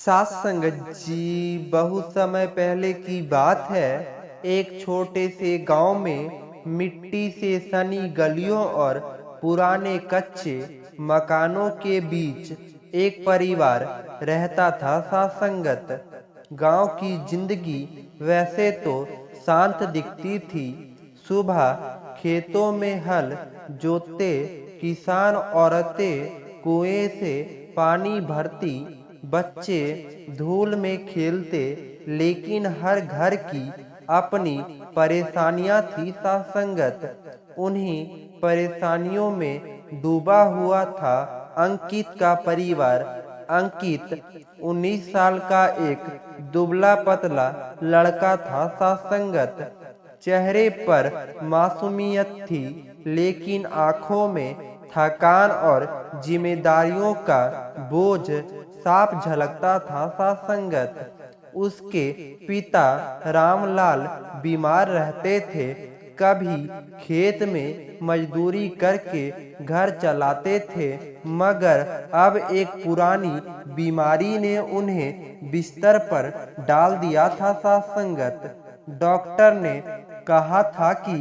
सात संगत जी, बहुत समय पहले की बात है। एक छोटे से गांव में मिट्टी से सनी गलियों और पुराने कच्चे मकानों के बीच एक परिवार रहता था। सात संगत गांव की जिंदगी वैसे तो शांत दिखती थी। सुबह खेतों में हल जोतते किसान औरतें कुएं से पानी भरती, बच्चे धूल में खेलते, लेकिन हर घर की अपनी परेशानियां थी। सासंगत उन्हीं परेशानियों में डूबा हुआ था अंकित का परिवार। अंकित 19 साल का एक दुबला पतला लड़का था। सासंगत चेहरे पर मासूमियत थी, लेकिन आंखों में थकान और जिम्मेदारियों का बोझ साफ झलकता था। सासंगत उसके पिता रामलाल बीमार रहते थे। कभी खेत में मजदूरी करके घर चलाते थे, मगर अब एक पुरानी बीमारी ने उन्हें बिस्तर पर डाल दिया था। सासंगत डॉक्टर ने कहा था कि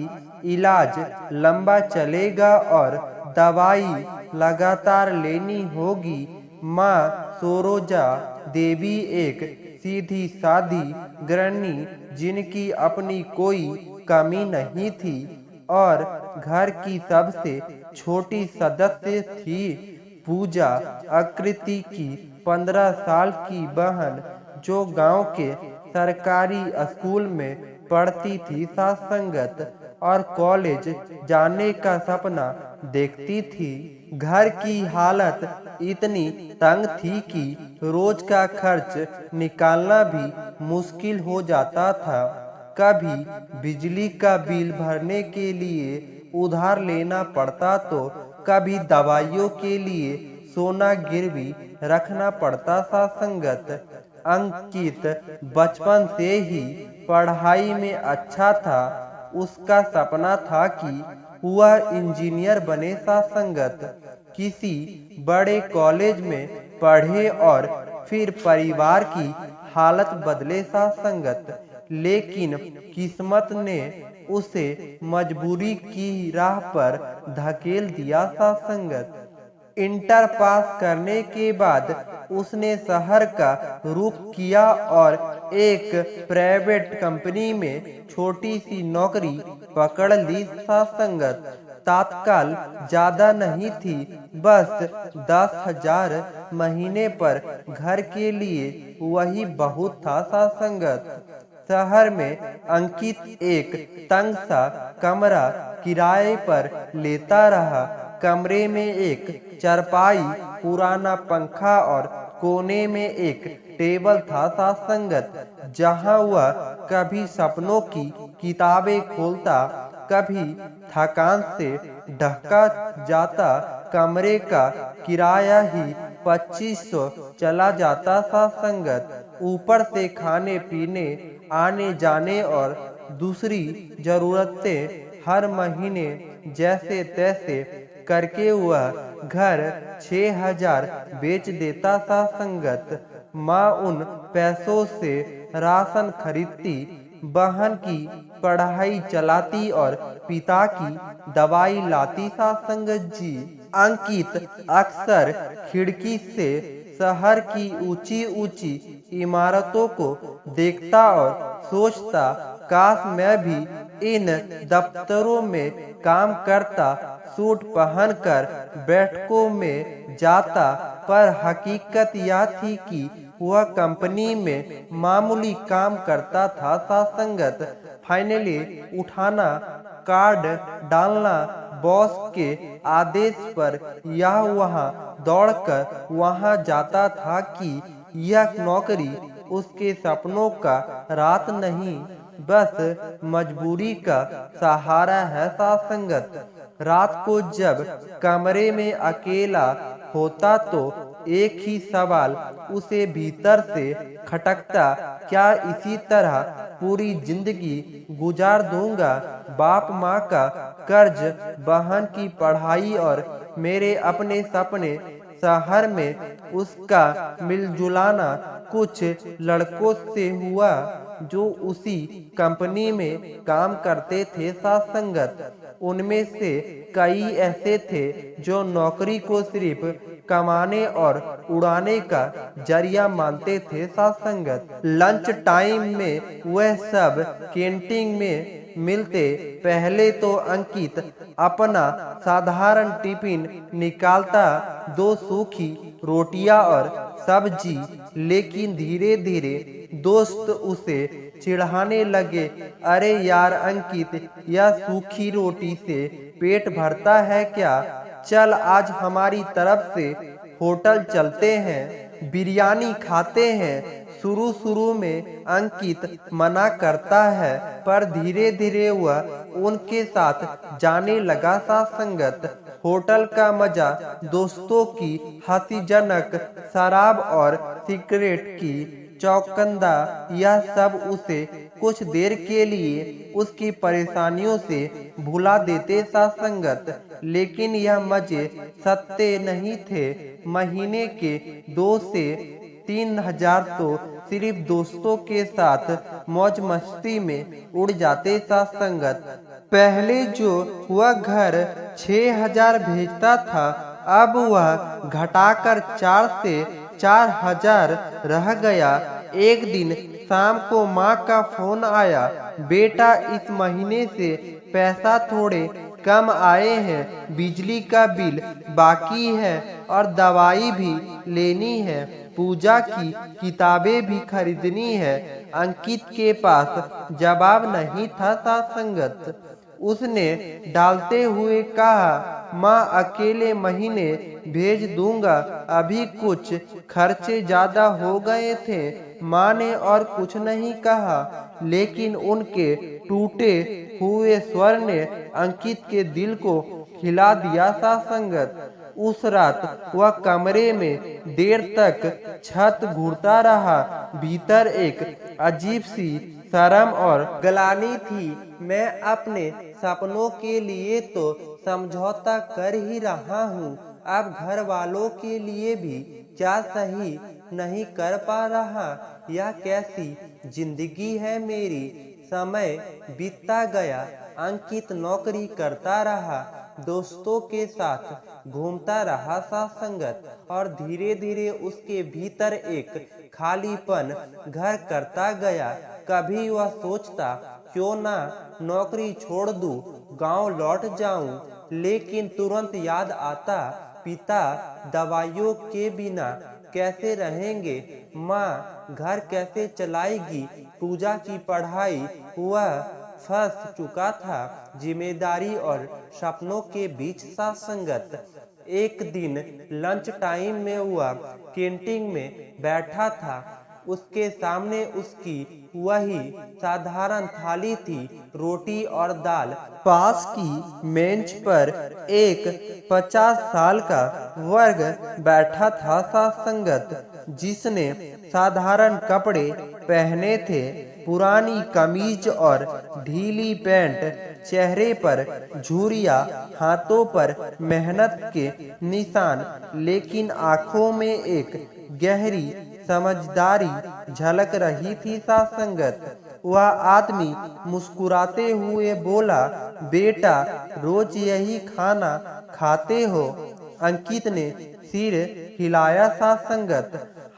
इलाज लंबा चलेगा और दवाई लगातार लेनी होगी। माँ सरोजा देवी एक सीधी सादी गृहिणी, जिनकी अपनी कोई कमी नहीं थी और घर की सबसे छोटी सदस्य थी। पूजा आकृति की 15 साल की बहन, जो गांव के सरकारी स्कूल में पढ़ती थी। सासंगत और कॉलेज जाने का सपना देखती थी। घर की हालत इतनी तंग थी कि रोज का खर्च निकालना भी मुश्किल हो जाता था। कभी बिजली का बिल भरने के लिए उधार लेना पड़ता, तो कभी दवाइयों के लिए सोना गिरवी रखना पड़ता। सासंगत अंकित बचपन से ही पढ़ाई में अच्छा था। उसका सपना था कि वह इंजीनियर बने। सासंगत किसी बड़े कॉलेज में पढ़े और फिर परिवार की हालत बदले। सासंगत लेकिन किस्मत ने उसे मजबूरी की राह पर धकेल दिया। सासंगत इंटर पास करने के बाद उसने शहर का रुख किया और एक प्राइवेट कंपनी में छोटी सी नौकरी पकड़ ली। सासंगत तत्काल ज्यादा नहीं थी, बस 10,000 महीने पर। घर के लिए वही बहुत था। सासंगत शहर में अंकित एक तंग सा कमरा किराए पर लेता रहा। कमरे में एक चारपाई, पुराना पंखा और कोने में एक टेबल था। सासंगत जहां वह कभी सपनों की किताबें खोलता, कभी थकान से ढका जाता। कमरे का किराया ही 2500 चला जाता। सासंगत ऊपर से खाने पीने, आने जाने और दूसरी जरूरतें हर महीने जैसे तैसे करके वह घर 6,000 बेच देता। सासंगत माँ उन पैसों से राशन खरीदती, बहन की पढ़ाई चलाती और पिता की दवाई लाती। सासंगत जी अंकित अक्सर खिड़की से शहर की ऊंची ऊंची इमारतों को देखता और सोचता, काश मैं भी इन दफ्तरों में काम करता, सूट पहनकर बैठकों में जाता। पर हकीकत यह थी कि वह कंपनी में मामूली काम करता था। सासंगत फाइनली उठाना, कार्ड डालना, बॉस के आदेश पर यह वहां दौड़कर वहां जाता था कि यह नौकरी उसके सपनों का रात नहीं, बस मजबूरी का सहारा है। सासंगत रात को जब कमरे में अकेला होता, तो एक ही सवाल उसे भीतर से खटकता, क्या इसी तरह पूरी जिंदगी गुजार दूंगा? बाप माँ का कर्ज, बहन की पढ़ाई और मेरे अपने सपने। शहर में उसका मिलजुलाना कुछ लड़कों से हुआ जो उसी कंपनी में काम करते थे साथ संगत। उनमें से कई ऐसे थे जो नौकरी को सिर्फ कमाने और उड़ाने का जरिया मानते थे साथ संगत। लंच टाइम में वह सब कैंटीन में मिलते। पहले तो अंकित अपना साधारण टिफिन निकालता, 2 सूखी रोटियां और सब्जी, लेकिन धीरे धीरे दोस्त उसे चिढ़ाने लगे। अरे यार अंकित, यह सूखी रोटी से पेट भरता है क्या? चल आज हमारी तरफ से होटल चलते हैं, बिरयानी खाते हैं। शुरू शुरू में अंकित मना करता है, पर धीरे धीरे वह उनके साथ जाने लगा साथ संगत। होटल का मजा, दोस्तों की हंसीजनक शराब और सिगरेट की चौकंदा, यह सब उसे कुछ देर के लिए उसकी परेशानियों से भुला देते साथ संगत। लेकिन यह मजे सत्य नहीं थे। महीने के 2 से 3 हजार तो सिर्फ दोस्तों के साथ मौज मस्ती में उड़ जाते साथ संगत। पहले जो वह घर 6,000 भेजता था, अब वह घटाकर 4 से 4,000 रह गया। एक दिन शाम को माँ का फोन आया, बेटा इस महीने से पैसा थोड़े कम आए हैं, बिजली का बिल बाकी है और दवाई भी लेनी है, पूजा की किताबें भी खरीदनी है। अंकित के पास जवाब नहीं था साथ संगत। उसने डालते हुए कहा, माँ अकेले महीने भेज दूंगा, अभी कुछ खर्चे ज्यादा हो गए थे। माँ ने और कुछ नहीं कहा, लेकिन उनके टूटे हुए स्वर ने अंकित के दिल को हिला दिया सा संगत। उस रात वह कमरे में देर तक छत घूरता रहा। भीतर एक अजीब सी शर्म और ग्लानि थी। मैं अपने सपनों के लिए तो समझौता कर ही रहा हूँ, अब घर वालों के लिए भी क्या सही नहीं कर पा रहा। यह कैसी जिंदगी है मेरी। समय बीतता गया। अंकित नौकरी करता रहा, दोस्तों के साथ घूमता रहा साथ संगत, और धीरे धीरे उसके भीतर एक खालीपन घर करता गया। कभी वह सोचता, क्यों ना नौकरी छोड़ दूं, गांव लौट जाऊं, लेकिन तुरंत याद आता, पिता दवाइयों के बिना कैसे रहेंगे, माँ घर कैसे चलाएगी, पूजा की पढ़ाई। वह फंस चुका था जिम्मेदारी और सपनों के बीच साथ संगत। एक दिन लंच टाइम में वह कैंटीन में बैठा था। उसके सामने उसकी वही साधारण थाली थी, रोटी और दाल। पास की बेंच पर एक 50 साल का वर्ग बैठा था साथ संगत, जिसने साधारण कपड़े पहने थे, पुरानी कमीज और ढीली पैंट, चेहरे पर झुर्रियां, हाथों पर मेहनत के निशान, लेकिन आंखों में एक गहरी समझदारी झलक रही थी साथ संगत। वह आदमी मुस्कुराते हुए बोला, बेटा रोज यही खाना खाते हो? अंकित ने सिर हिलाया साथ संगत।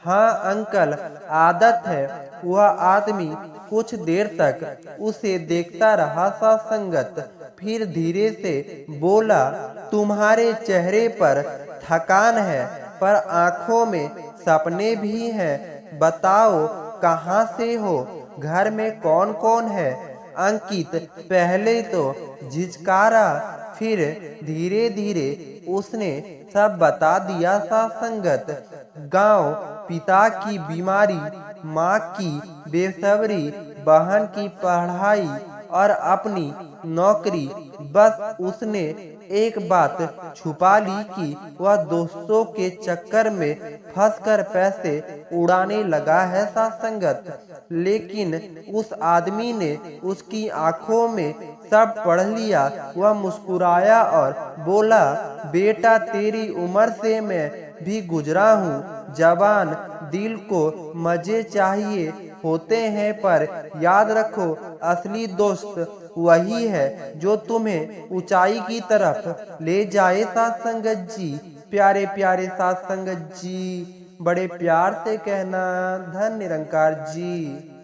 हाँ अंकल, आदत है। वह आदमी कुछ देर तक उसे देखता रहा साथ संगत, फिर धीरे से बोला, तुम्हारे चेहरे पर थकान है, पर आंखों में सपने भी हैं। बताओ कहाँ से हो, घर में कौन कौन है? अंकित पहले तो झिझकारा, फिर धीरे धीरे उसने सब बता दिया सा संगत। गांव, पिता की बीमारी, माँ की बेसब्री, बहन की पढ़ाई और अपनी नौकरी। बस उसने एक बात छुपा ली कि वह दोस्तों के चक्कर में फंसकर पैसे उड़ाने लगा है साथ संगत। लेकिन उस आदमी ने उसकी आंखों में सब पढ़ लिया। वह मुस्कुराया और बोला, बेटा तेरी उम्र से मैं भी गुजरा हूँ, जवान दिल को मजे चाहिए होते हैं, पर याद रखो असली दोस्त वही है जो तुम्हें ऊंचाई की तरफ ले जाए। साथ संगत जी, प्यारे प्यारे साथ संगत जी, बड़े प्यार से कहना धन निरंकार जी।